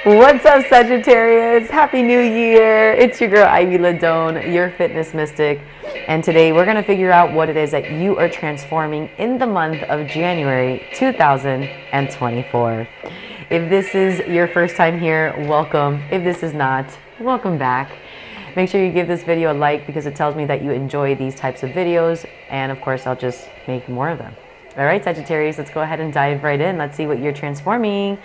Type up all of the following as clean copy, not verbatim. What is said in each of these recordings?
What's up, Sagittarius? Happy New Year! It's your girl, Ivy Ladone, your fitness mystic. And today we're going to figure out what it is that you are transforming in the month of January 2024. If this is your first time here, welcome. If this is not, welcome back. Make sure you give this video a like because it tells me that you enjoy these types of videos. And of course, I'll just make more of them. All right, Sagittarius, let's go ahead and dive right in. Let's see what you're transforming.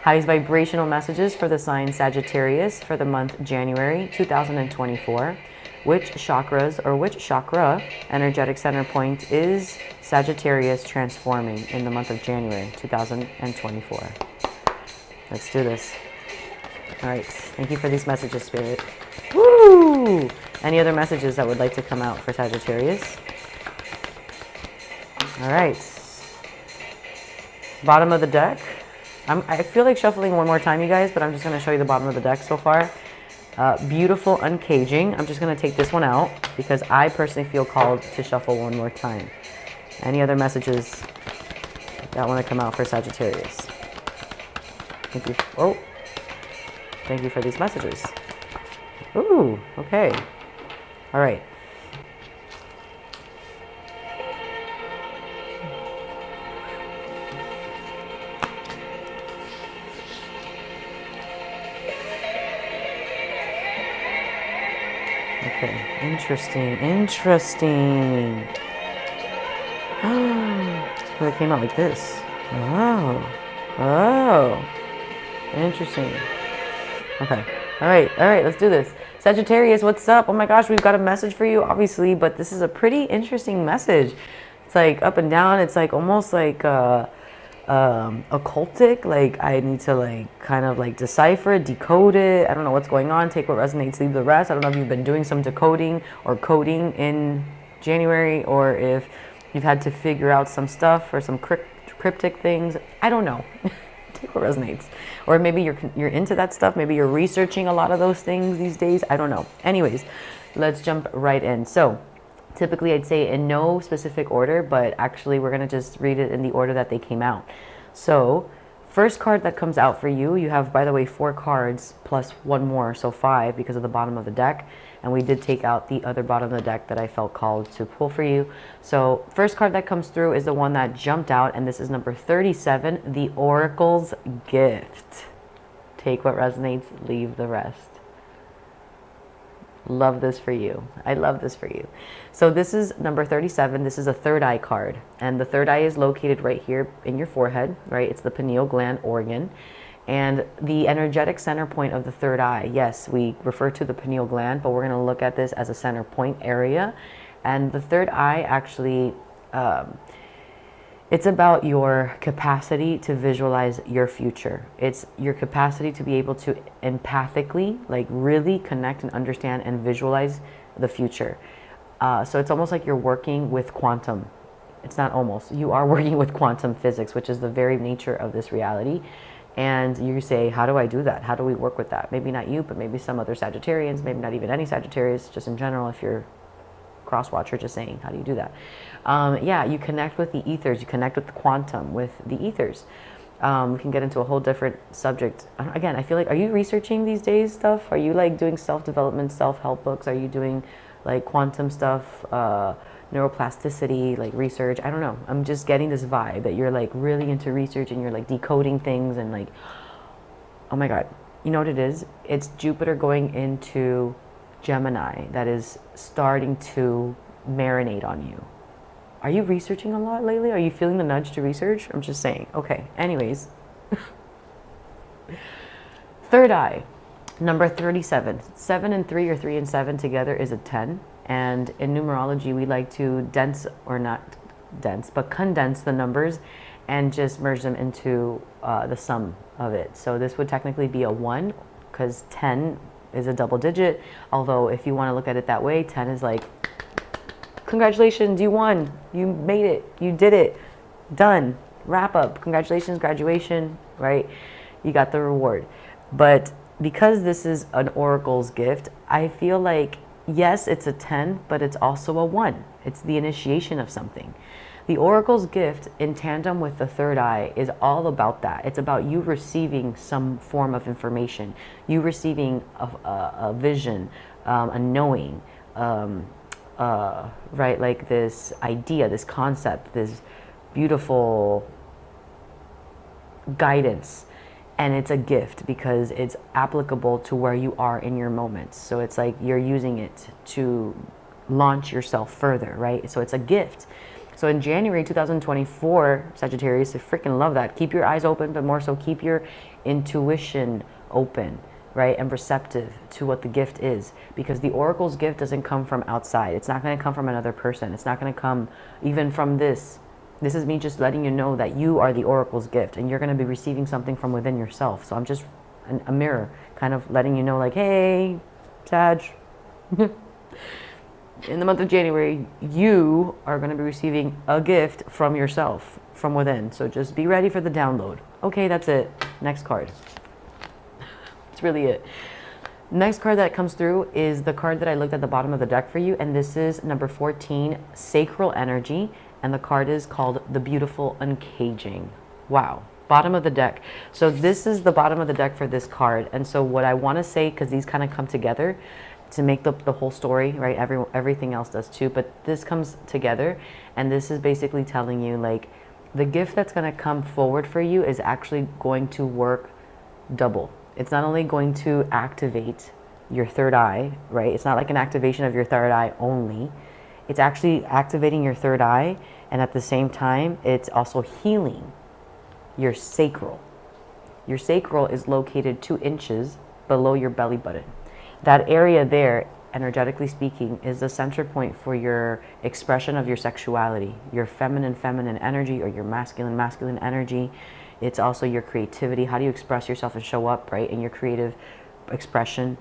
Highest vibrational messages for the sign Sagittarius for the month January 2024. Which chakras or which chakra energetic center point is Sagittarius transforming in the month of January 2024? Let's do this. All right, thank you for these messages, Spirit. Woo! Any other messages that would like to come out for Sagittarius? All right. Bottom of the deck. I feel like shuffling one more time, you guys, but I'm just going to show you the bottom of the deck so far. Beautiful uncaging. I'm just going to take this one out because I personally feel called to shuffle one more time. Any other messages that want to come out for Sagittarius? Thank you. Oh, thank you for these messages. Ooh, okay. All right. Okay, interesting. So it came out like this. Oh, interesting. Okay, all right, let's do this. Sagittarius, what's up? Oh my gosh, we've got a message for you, obviously, but this is a pretty interesting message. It's like up and down. It's like almost like occultic. Like I need to like kind of like decipher it, decode it. I don't know what's going on. Take what resonates, leave the rest. I don't know if you've been doing some decoding or coding in January, or if you've had to figure out some stuff or some cryptic things. I don't know. Take what resonates. Or maybe you're into that stuff. Maybe you're researching a lot of those things these days. I don't know. Anyways, let's jump right in. So typically I'd say in no specific order, but actually we're going to just read it in the order that they came out. So first card that comes out for you, you have, by the way, 4 cards plus one more, so 5 because of the bottom of the deck. And we did take out the other bottom of the deck that I felt called to pull for you. So first card that comes through is the one that jumped out, and this is number 37, the Oracle's Gift. Take what resonates, leave the rest. Love this for you. I love this for you. So this is number 37. This is a third eye card. And the third eye is located right here in your forehead, right? It's the pineal gland organ. And the energetic center point of the third eye, yes, we refer to the pineal gland, but we're going to look at this as a center point area. And the third eye actually, it's about your capacity to visualize your future. It's your capacity to be able to empathically, like really connect and understand and visualize the future. So it's almost like you're working with quantum. It's not almost. You are working with quantum physics, which is the very nature of this reality. And you say, how do I do that? How do we work with that? Maybe not you, but maybe some other Sagittarians, maybe not even any Sagittarius, just in general, if you're cross-watcher, just saying, how do you do that? Yeah, you connect with the ethers, you connect with the quantum, with the ethers. We can get into a whole different subject. Again, I feel like, are you researching these days stuff? Are you like doing self-development, self-help books? Are you doing like quantum stuff, neuroplasticity, like research? I don't know. I'm just getting this vibe that you're like really into research and you're like decoding things and like, oh my God, you know what it is? It's Jupiter going into Gemini that is starting to marinate on you. Are you researching a lot lately? Are you feeling the nudge to research? I'm just saying. Okay, anyways. Third eye, number 37. 7 and 3 or 3 and 7 together is a 10. And in numerology, we like to condense the numbers and just merge them into the sum of it. So this would technically be a 1 because 10 is a double digit. Although if you want to look at it that way, 10 is like, congratulations, you won, you made it, you did it, done, wrap up, congratulations, graduation, right? You got the reward. But because this is an oracle's gift, I feel like, yes, it's a 10, but it's also a 1. It's the initiation of something. The oracle's gift in tandem with the third eye is all about that. It's about you receiving some form of information, you receiving a vision, a knowing, right? Like this idea, this concept, this beautiful guidance. And it's a gift because it's applicable to where you are in your moments. So it's like you're using it to launch yourself further, right? So it's a gift. So in January 2024, Sagittarius, I freaking love that. Keep your eyes open, but more so keep your intuition open, right? And receptive to what the gift is. Because the oracle's gift doesn't come from outside. It's not going to come from another person. It's not going to come even from this. This is me just letting you know that you are the oracle's gift and you're going to be receiving something from within yourself. So I'm just a mirror kind of letting you know like, hey, Sag, in the month of January, you are going to be receiving a gift from yourself, from within. So just be ready for the download. Okay, that's it. Next card. That's really it. Next card that comes through is the card that I looked at the bottom of the deck for you. And this is number 14, Sacral Energy. And the card is called The Beautiful Uncaging. Wow. Bottom of the deck. So this is the bottom of the deck for this card. And so what I want to say, because these kind of come together to make the whole story, right? Everything else does too. But this comes together. And this is basically telling you like the gift that's going to come forward for you is actually going to work double. It's not only going to activate your third eye, right? It's not like an activation of your third eye only. It's actually activating your third eye, and at the same time, it's also healing your sacral. Your sacral is located 2 inches below your belly button. That area there, energetically speaking, is the center point for your expression of your sexuality, your feminine energy, or your masculine energy. It's also your creativity. How do you express yourself and show up, right, in your creative expression?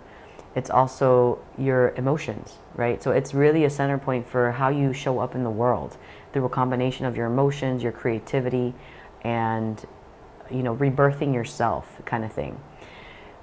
It's also your emotions, right? So it's really a center point for how you show up in the world through a combination of your emotions, your creativity, and, you know, rebirthing yourself kind of thing.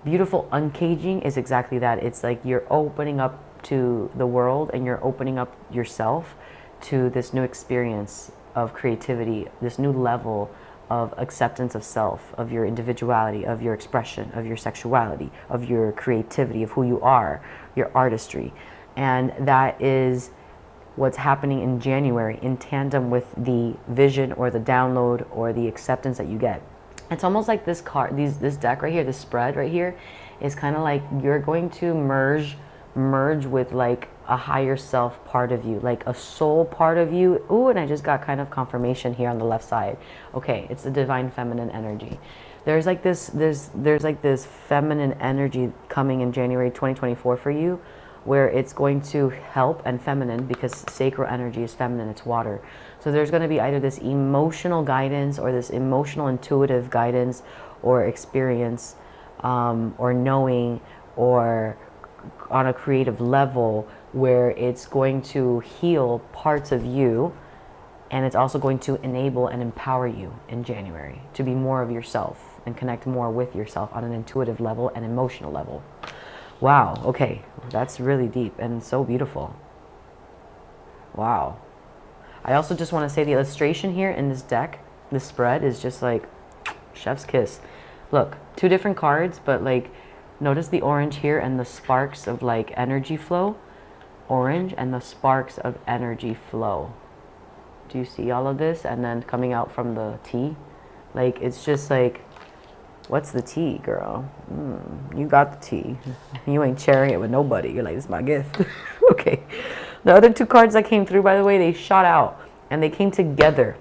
Beautiful uncaging is exactly that. It's like you're opening up to the world and you're opening up yourself to this new experience of creativity, this new level of acceptance of self, of your individuality, of your expression, of your sexuality, of your creativity, of who you are, your artistry. And that is what's happening in January in tandem with the vision or the download or the acceptance that you get. It's almost like this card, this deck right here, this spread right here is kind of like you're going to merge with like a higher self part of you, like a soul part of you. Ooh, and I just got kind of confirmation here on the left side. Okay, it's the divine feminine energy. There's like this feminine energy coming in January 2024 for you, where it's going to help, and feminine because sacral energy is feminine, it's water. So there's going to be either this emotional guidance or this emotional intuitive guidance or experience or knowing or on a creative level where it's going to heal parts of you, and it's also going to enable and empower you in January to be more of yourself and connect more with yourself on an intuitive level and emotional level. Wow, okay, that's really deep and so beautiful. Wow. I also just want to say the illustration here in this deck, this spread, is just like chef's kiss. Look, 2 different cards, but like notice the orange here and the sparks of like energy flow. Orange and the sparks of energy flow. Do you see all of this? And then coming out from the tea, like it's just like, what's the tea, girl? You got the tea. You ain't sharing it with nobody. You're like, this is my gift. Okay. The other 2 cards that came through, by the way, they shot out and they came together.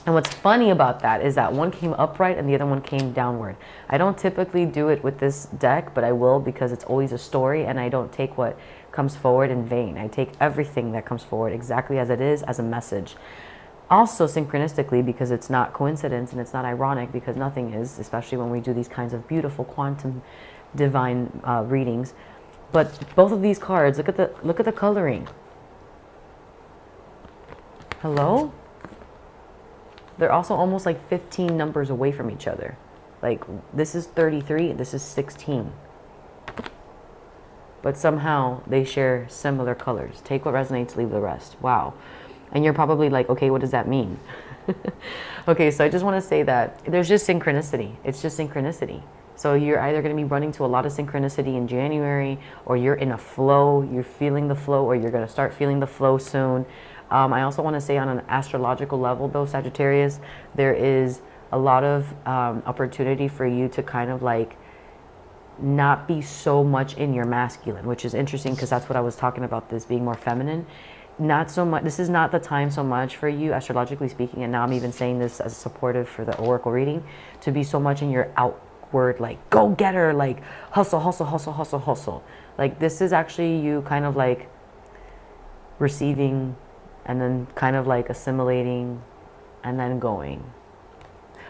And what's funny about that is that one came upright and the other one came downward. I don't typically do it with this deck, but I will because it's always a story and I don't take what comes forward in vain. I take everything that comes forward exactly as it is, as a message. Also synchronistically, because it's not coincidence and it's not ironic, because nothing is, especially when we do these kinds of beautiful quantum divine readings. But both of these cards, look at the coloring. Hello? They're also almost like 15 numbers away from each other. Like this is 33 and this is 16. But somehow they share similar colors. Take what resonates, leave the rest. Wow. And you're probably like, okay, what does that mean? Okay, so I just want to say that there's just synchronicity. It's just synchronicity. So you're either going to be running to a lot of synchronicity in January, or you're in a flow, you're feeling the flow, or you're going to start feeling the flow soon. I also want to say on an astrological level though, Sagittarius, there is a lot of opportunity for you to kind of like not be so much in your masculine, which is interesting because that's what I was talking about, this being more feminine. Not so much, this is not the time so much for you astrologically speaking, and now I'm even saying this as supportive for the oracle reading, to be so much in your outward, like go get her, like hustle, hustle, hustle, hustle, hustle. Like this is actually you kind of like receiving and then kind of like assimilating and then going.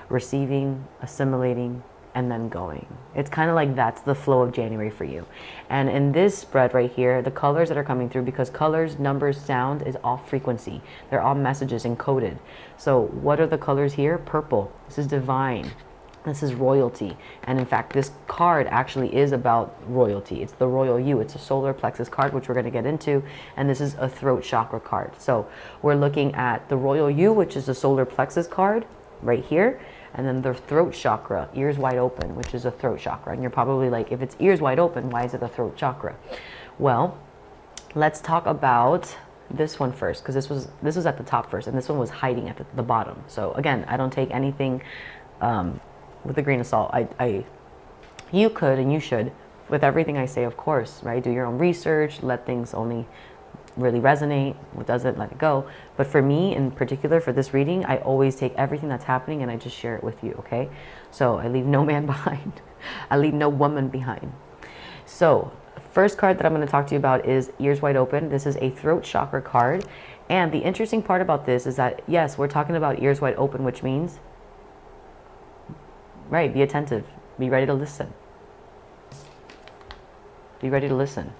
Receiving, assimilating, and then going. It's kind of like that's the flow of January for you. And in this spread right here, the colors that are coming through, because colors, numbers, sound is all frequency. They're all messages encoded. So what are the colors here? Purple. This is divine. This is royalty. And in fact, this card actually is about royalty. It's the royal you. It's a solar plexus card, which we're going to get into. And this is a throat chakra card. So we're looking at the royal you, which is a solar plexus card right here. And then the throat chakra, ears wide open, which is a throat chakra. And you're probably like, if it's ears wide open, why is it a throat chakra? Well, let's talk about this one first, because this was at the top first, and this one was hiding at the bottom. So again, I don't take anything with a grain of salt. You could and you should, with everything I say, of course, right? Do your own research, let things only really resonate. What doesn't, let it go. But for me in particular, for this reading, I always take everything that's happening and I just share it with you, okay? So I leave no man behind. I leave no woman behind. So first card that I'm going to talk to you about is ears wide open. This is a throat chakra card. And the interesting part about this is that, yes, we're talking about ears wide open, which means, right, be attentive. Be ready to listen. Be ready to listen.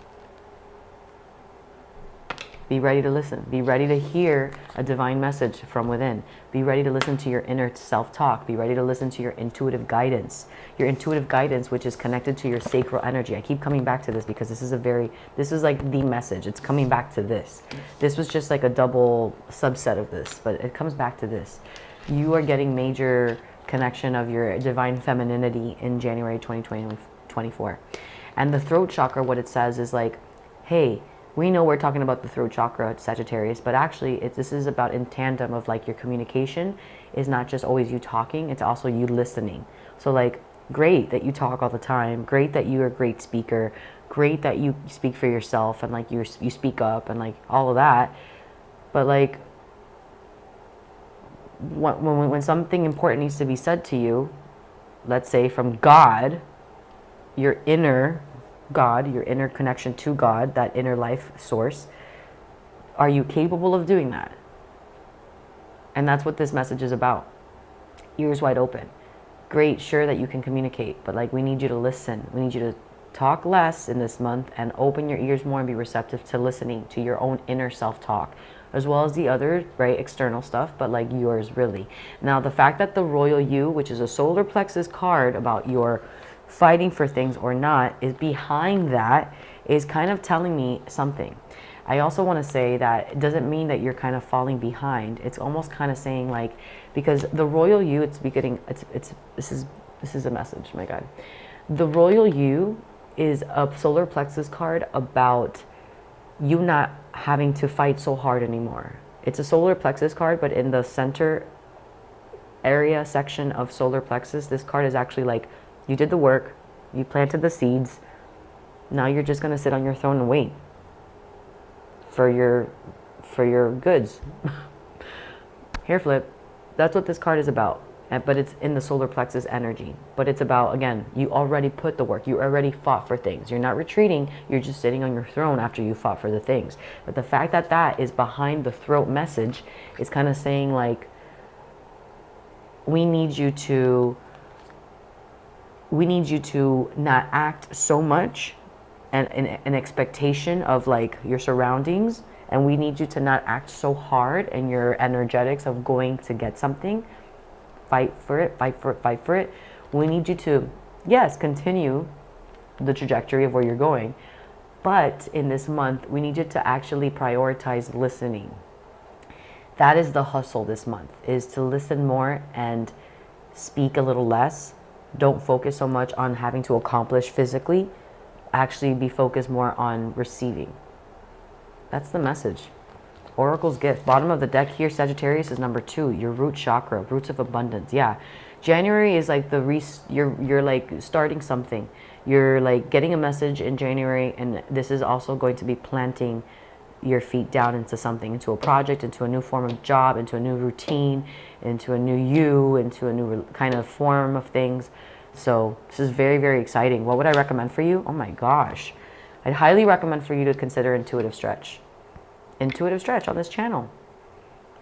Be ready to listen. Be ready to hear a divine message from within. Be ready to listen to your inner self-talk. Be ready to listen to your intuitive guidance. Your intuitive guidance, which is connected to your sacral energy. I keep coming back to this because this is like the message. It's coming back to this. This was just like a double subset of this, but it comes back to this. You are getting major connection of your divine femininity in January 2024. And the throat chakra, what it says is like, hey, we know we're talking about the throat chakra, Sagittarius, but actually this is about in tandem of like your communication is not just always you talking, it's also you listening. So like, great that you talk all the time, great that you're a great speaker, great that you speak for yourself and like you speak up and like all of that. But like, when something important needs to be said to you, let's say from God, your inner God, your inner connection to God, that inner life source, are you capable of doing that? And that's what this message is about. Ears wide open. Great, sure that you can communicate, but like we need you to listen. We need you to talk less in this month and open your ears more and be receptive to listening to your own inner self-talk, as well as the other, right, external stuff, but like yours really. Now, the fact that the royal you, which is a solar plexus card about your fighting for things or not, is behind that, is kind of telling me something. I also want to say that it doesn't mean that you're kind of falling behind. It's almost kind of saying like, because the royal you, this is a message, my God. The royal you is a solar plexus card about you not having to fight so hard anymore. It's a solar plexus card, but in the center area section of solar plexus, this card is actually like, you did the work, you planted the seeds, now you're just going to sit on your throne and wait for your goods. Hair flip. That's what this card is about. But it's in the solar plexus energy. But it's about, again, you already put the work. You already fought for things. You're not retreating. You're just sitting on your throne after you fought for the things. But the fact that that is behind the throat message is kind of saying like, we need you to not act so much and an expectation of like your surroundings, and we need you to not act so hard in your energetics of going to get something. Fight for it, fight for it, fight for it. We need you to, yes, continue the trajectory of where you're going, but in this month we need you to actually prioritize listening. That is the hustle this month, is to listen more and speak a little less. Don't focus so much on having to accomplish physically. Actually be focused more on receiving. That's the message. Oracle's gift. Bottom of the deck here, Sagittarius, is number 2, your root chakra, roots of abundance. Yeah. January is like you're like starting something. You're like getting a message in January, and this is also going to be planting your feet down into something, into a project, into a new form of job, into a new routine, into a new you, into a new kind of form of things. So this is very, very exciting. What would I recommend for you? Oh my gosh. I'd highly recommend for you to consider intuitive stretch. Intuitive stretch on this channel.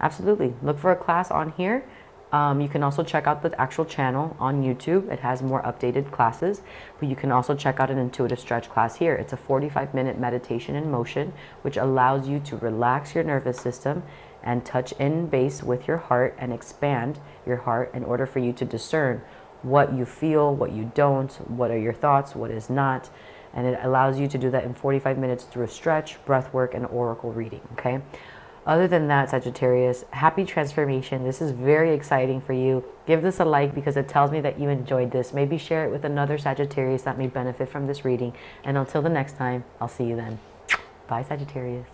Absolutely. Look for a class on here. You can also check out the actual channel on YouTube. It has more updated classes, but you can also check out an intuitive stretch class here. It's a 45-minute meditation in motion, which allows you to relax your nervous system and touch in base with your heart and expand your heart in order for you to discern what you feel, what you don't, what are your thoughts, what is not. And it allows you to do that in 45 minutes through a stretch, breath work, and oracle reading, okay? Other than that, Sagittarius, happy transformation. This is very exciting for you. Give this a like because it tells me that you enjoyed this. Maybe share it with another Sagittarius that may benefit from this reading. And until the next time, I'll see you then. Bye, Sagittarius.